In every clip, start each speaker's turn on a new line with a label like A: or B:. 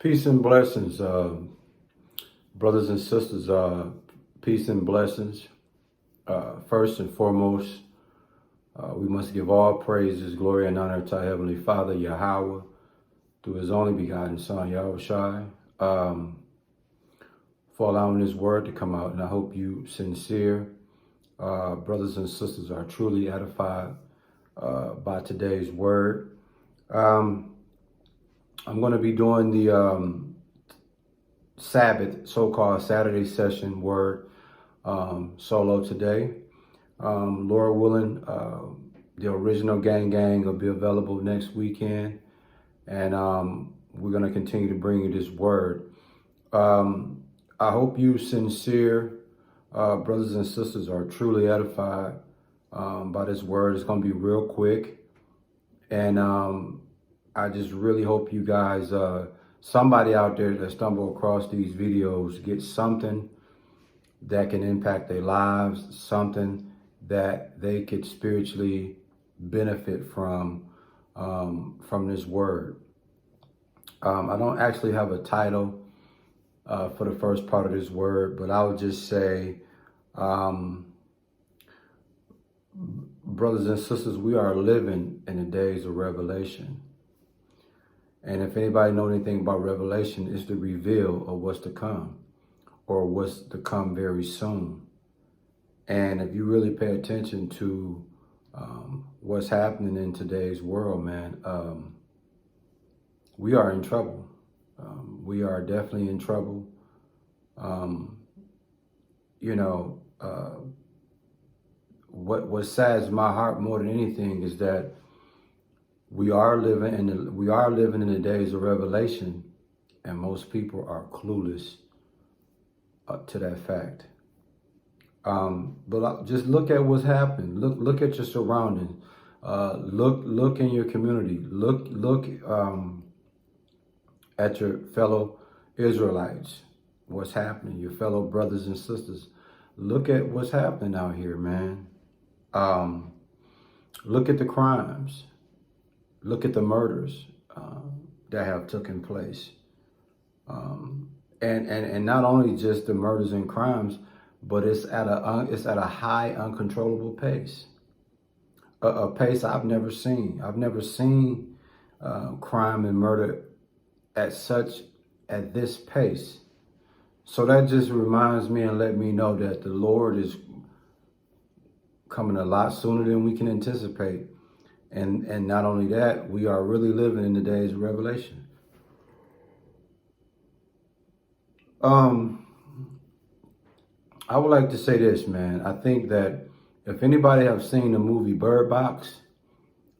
A: Peace and blessings, brothers and sisters. Peace and blessings. First and foremost, we must give all praises, glory, and honor to our Heavenly Father, Yahweh, through His only begotten Son, Yahushai, for allowing His word to come out. And I hope you sincere brothers and sisters are truly edified by today's word. I'm going to be doing the Sabbath, so-called Saturday session word solo today. Lord willing, the original gang will be available next weekend. And we're going to continue to bring you this word. I hope you sincere brothers and sisters are truly edified by this word. It's going to be real quick. And I just really hope you guys, somebody out there that stumble across these videos, get something that can impact their lives, something that they could spiritually benefit from this word. I don't actually have a title for the first part of this word, but I would just say, brothers and sisters, we are living in the days of revelation. And if anybody knows anything about revelation, it's the reveal of what's to come, or what's to come very soon. And if you really pay attention to what's happening in today's world, man, we are in trouble. We are definitely in trouble. What saddens my heart more than anything is that we are living in the days of revelation, and most people are clueless to that fact. But just look at what's happening. Look at your surroundings. Look in your community. Look at your fellow Israelites. What's happening? Your fellow brothers and sisters. Look at what's happening out here, man. Look at the crimes. Look at the murders that have taken place. And not only just the murders and crimes, but it's at a high, uncontrollable pace. A pace I've never seen. I've never seen crime and murder at this pace. So that just reminds me and let me know that the Lord is coming a lot sooner than we can anticipate. And not only that, we are really living in the days of revelation. I would like to say this, man. I think that if anybody have seen the movie Bird Box,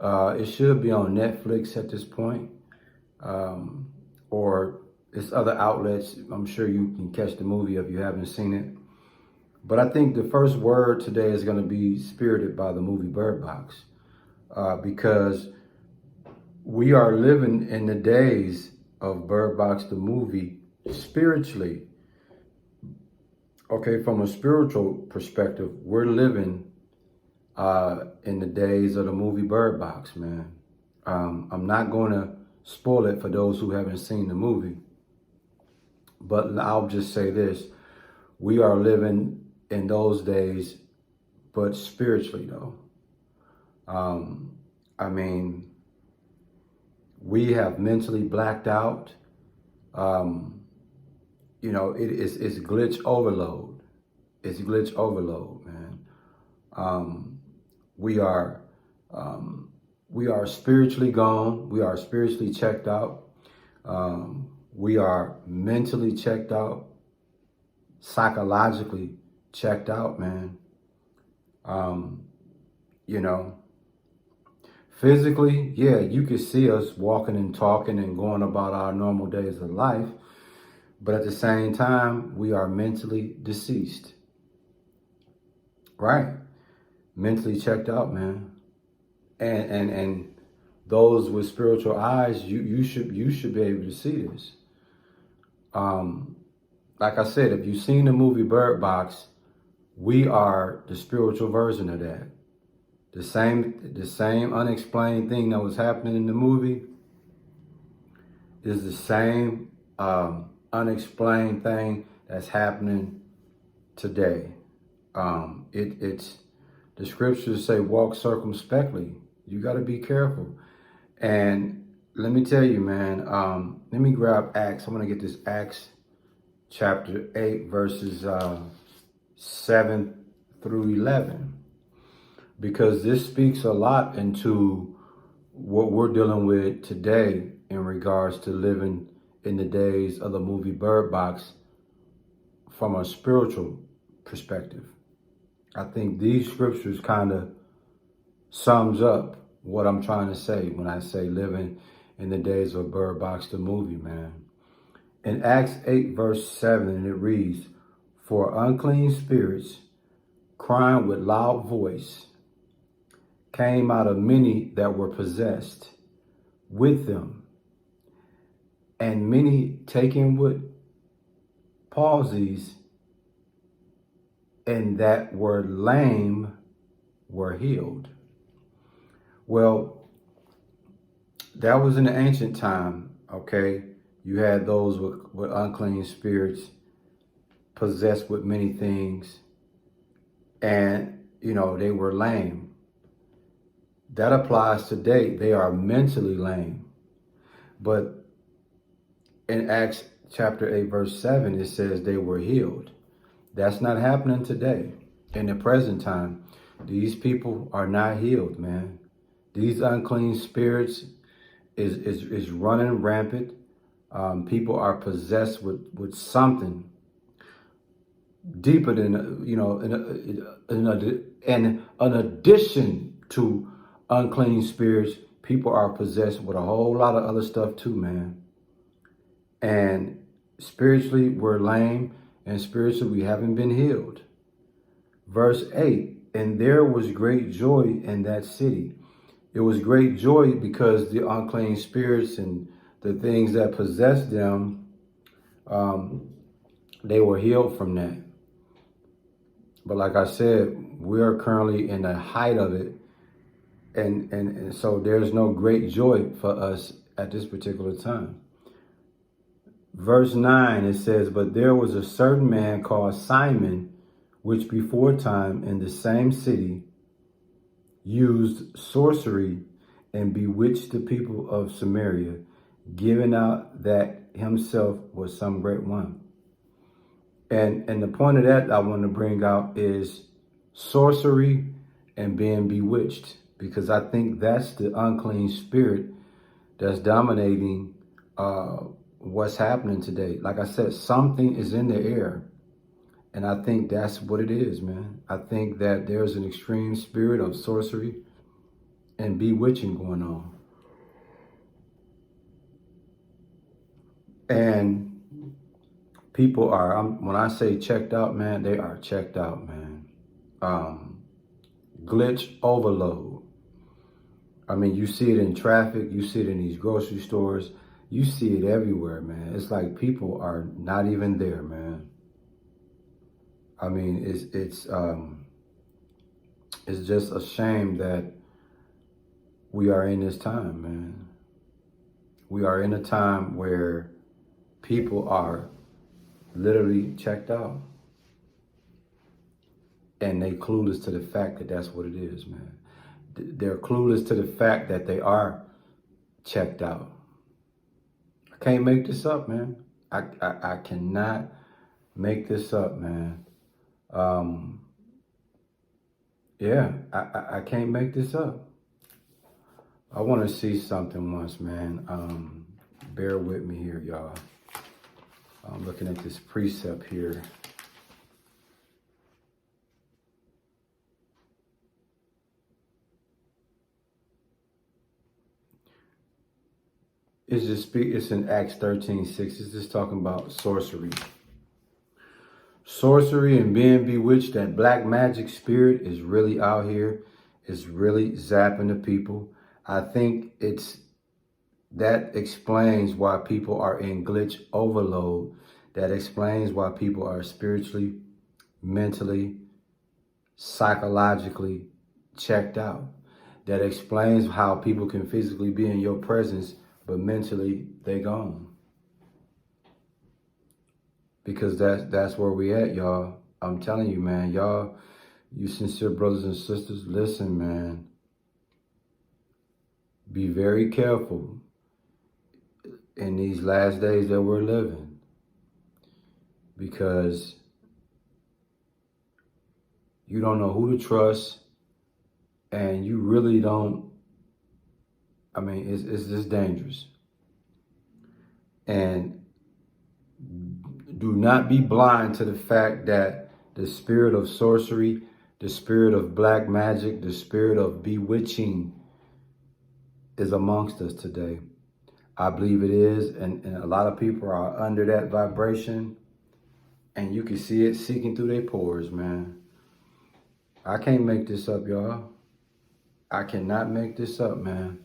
A: it should be on Netflix at this point, or it's other outlets. I'm sure you can catch the movie if you haven't seen it. But I think the first word today is going to be spirited by the movie Bird Box. Because we are living in the days of Bird Box, the movie, spiritually. Okay, from a spiritual perspective, we're living in the days of the movie Bird Box, man. I'm not going to spoil it for those who haven't seen the movie, but I'll just say this. We are living in those days, but spiritually, though. I mean, we have mentally blacked out. It's glitch overload. It's glitch overload, man. We are spiritually gone. We are spiritually checked out. We are mentally checked out, psychologically checked out, man. Physically, yeah, you can see us walking and talking and going about our normal days of life. But at the same time, we are mentally deceased. Right? Mentally checked out, man. And those with spiritual eyes, you should be able to see this. Like I said, if you've seen the movie Bird Box, we are the spiritual version of that. The same unexplained thing that was happening in the movie is the same unexplained thing that's happening today. It's the scriptures say walk circumspectly. You got to be careful. And let me tell you, man, let me grab Acts. I'm going to get this Acts chapter 8, verses 7 through 11, because this speaks a lot into what we're dealing with today in regards to living in the days of the movie Bird Box from a spiritual perspective. I think these scriptures kind of sums up what I'm trying to say when I say living in the days of Bird Box, the movie, man. In Acts 8, verse 7, it reads, "For unclean spirits, crying with loud voice, came out of many that were possessed with them, and many taken with palsies, and that were lame were healed." Well, that was in the ancient time, okay? You had those with unclean spirits, possessed with many things, and, they were lame. That applies today. They are mentally lame. But in Acts chapter 8, verse 7, it says they were healed. That's not happening today. In the present time, these people are not healed, man. These unclean spirits is running rampant. People are possessed with something deeper than, and in addition to unclean spirits, people are possessed with a whole lot of other stuff too, man. And spiritually, we're lame, and spiritually, we haven't been healed. Verse 8, "And there was great joy in that city." It was great joy because the unclean spirits and the things that possessed them, they were healed from that. But like I said, we are currently in the height of it. And so there's no great joy for us at this particular time. Verse 9, it says, "But there was a certain man called Simon, which before time in the same city used sorcery and bewitched the people of Samaria, giving out that himself was some great one." And the point of that I want to bring out is sorcery and being bewitched, because I think that's the unclean spirit that's dominating what's happening today. Like I said, something is in the air. And I think that's what it is, man. I think that there's an extreme spirit of sorcery and bewitching going on. And people are, when I say checked out, man, they are checked out, man. Glitch overload. I mean, you see it in traffic. You see it in these grocery stores. You see it everywhere, man. It's like people are not even there, man. I mean, it's just a shame that we are in this time, man. We are in a time where people are literally checked out, and they clueless to the fact that that's what it is, man. They're clueless to the fact that they are checked out. I can't make this up, man. I cannot make this up, man. Yeah, I can't make this up. I want to see something once, man. Bear with me here, y'all. I'm looking at this precept here. It's in Acts 13:6. It's just talking about sorcery. Sorcery and being bewitched, that black magic spirit is really out here. It's really zapping the people. I think that explains why people are in glitch overload. That explains why people are spiritually, mentally, psychologically checked out. That explains how people can physically be in your presence, but mentally they gone. because that's where we at, y'all. I'm telling you, man, y'all, you sincere brothers and sisters, listen, man. Be very careful in these last days that we're living, because you don't know who to trust, and you really don't. I mean, it's just dangerous. And do not be blind to the fact that the spirit of sorcery, the spirit of black magic, the spirit of bewitching is amongst us today. I believe it is, and a lot of people are under that vibration, and you can see it seeking through their pores, man. I can't make this up, y'all. I cannot make this up, man.